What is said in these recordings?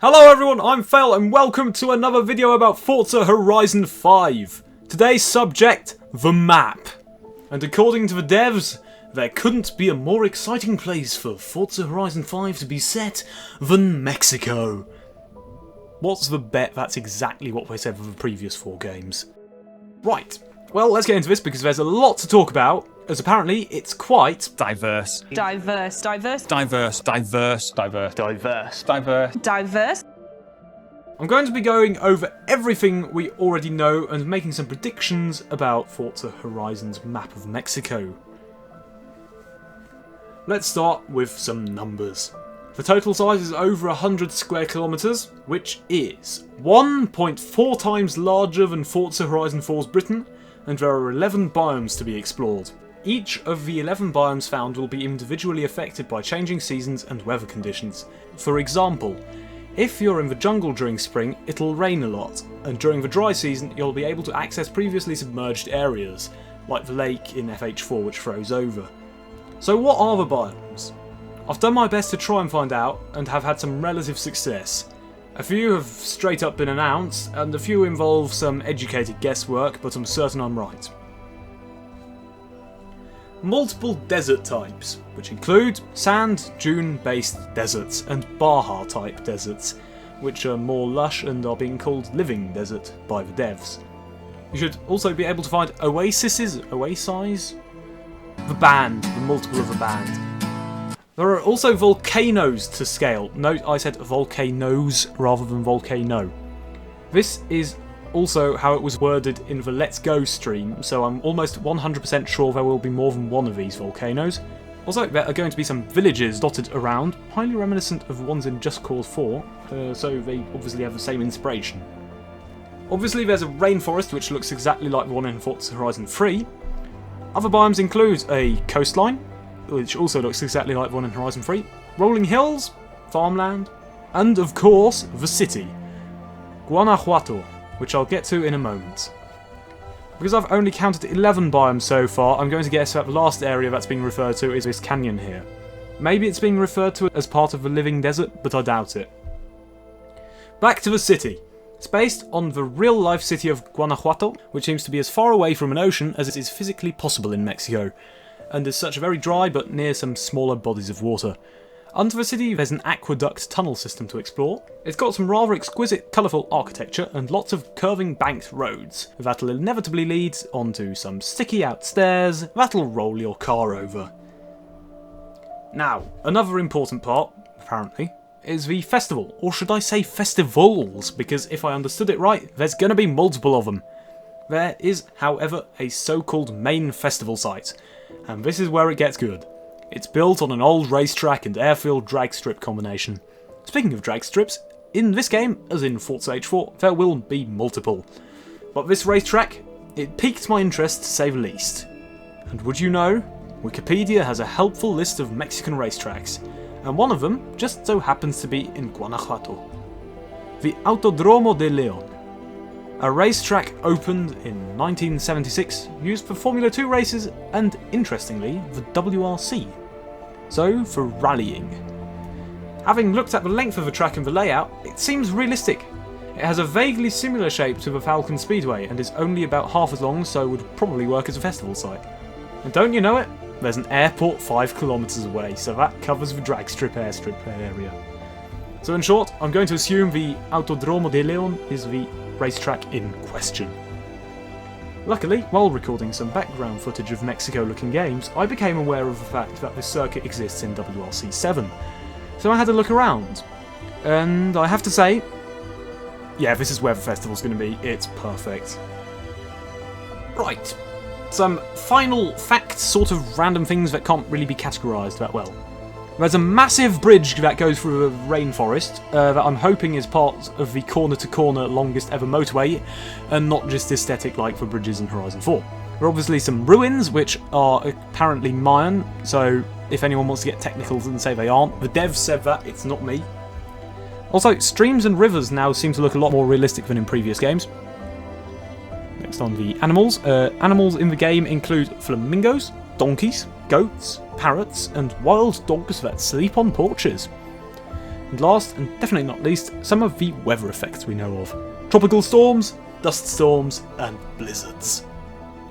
Hello everyone, I'm Fail and welcome to another video about Forza Horizon 5. Today's subject, the map. And according to the devs, there couldn't be a more exciting place for Forza Horizon 5 to be set than Mexico. What's the bet that's exactly what they said for the previous 4 games? Right, well let's get into this because there's a lot to talk about, as apparently it's quite diverse. Diverse. I'm going to be going over everything we already know and making some predictions about Forza Horizon's map of Mexico. Let's start with some numbers. The total size is over 100 square kilometres, which is 1.4 times larger than Forza Horizon 4's Britain, and there are 11 biomes to be explored. Each of the 11 biomes found will be individually affected by changing seasons and weather conditions. For example, if you're in the jungle during spring, it'll rain a lot, and during the dry season you'll be able to access previously submerged areas, like the lake in FH4 which froze over. So what are the biomes? I've done my best to try and find out, and have had some relative success. A few have straight up been announced, and a few involve some educated guesswork, but I'm certain I'm right. Multiple desert types, which include sand, dune-based deserts and Baja-type deserts, which are more lush and are being called living desert by the devs. You should also be able to find oases, the multiple of a band. There are also volcanoes to scale. Note I said volcanoes rather than volcano. This is also how it was worded in the Let's Go stream, so I'm almost 100% sure there will be more than one of these volcanoes. Also, there are going to be some villages dotted around, highly reminiscent of ones in Just Cause 4, so they obviously have the same inspiration. Obviously there's a rainforest which looks exactly like the one in Forza Horizon 3. Other biomes include a coastline, which also looks exactly like the one in Horizon 3, rolling hills, farmland, and of course, the city, Guanajuato, which I'll get to in a moment. Because I've only counted 11 biomes so far, I'm going to guess that the last area that's being referred to is this canyon here. Maybe it's being referred to as part of the living desert, but I doubt it. Back to the city. It's based on the real-life city of Guanajuato, which seems to be as far away from an ocean as it is physically possible in Mexico, and is such very dry but near some smaller bodies of water. Under the city there's an aqueduct tunnel system to explore. It's got some rather exquisite colourful architecture and lots of curving banked roads that'll inevitably lead onto some sticky out stairs that'll roll your car over. Now, another important part, apparently, is the festival, or should I say festivals, because if I understood it right, there's gonna be multiple of them. There is, however, a so-called main festival site, and this is where it gets good. It's built on an old racetrack and airfield drag strip combination. Speaking of drag strips, in this game, as in Forza H4, there will be multiple. But this racetrack, it piqued my interest to say the least. And would you know, Wikipedia has a helpful list of Mexican racetracks, and one of them just so happens to be in Guanajuato. The Autodromo de León. A racetrack opened in 1976, used for Formula 2 races and, interestingly, the WRC. So, for rallying. Having looked at the length of the track and the layout, it seems realistic. It has a vaguely similar shape to the Falcon Speedway and is only about half as long, so would probably work as a festival site. And don't you know it? There's an airport 5 kilometres away, so that covers the drag strip airstrip area. So in short, I'm going to assume the Autodromo de León is the racetrack in question. Luckily, while recording some background footage of Mexico-looking games, I became aware of the fact that this circuit exists in WRC 7. So I had a look around, and I have to say, yeah, this is where the festival's going to be. It's perfect. Right, some final facts, sort of random things that can't really be categorised that well. There's a massive bridge that goes through the rainforest that I'm hoping is part of the corner-to-corner longest ever motorway and not just aesthetic like the bridges in Horizon 4. There are obviously some ruins which are apparently Mayan, so if anyone wants to get technical and say they aren't, the devs said that, it's not me. Also, streams and rivers now seem to look a lot more realistic than in previous games. Next on the animals. Animals in the game include flamingos, donkeys, goats, parrots, and wild dogs that sleep on porches. And last, and definitely not least, some of the weather effects we know of. Tropical storms, dust storms, and blizzards.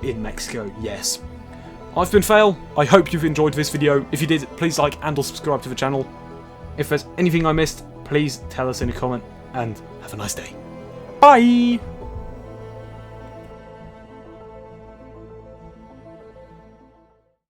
In Mexico, yes. I've been Fail, I hope you've enjoyed this video. If you did, please like and or subscribe to the channel. If there's anything I missed, please tell us in a comment, and have a nice day. Bye!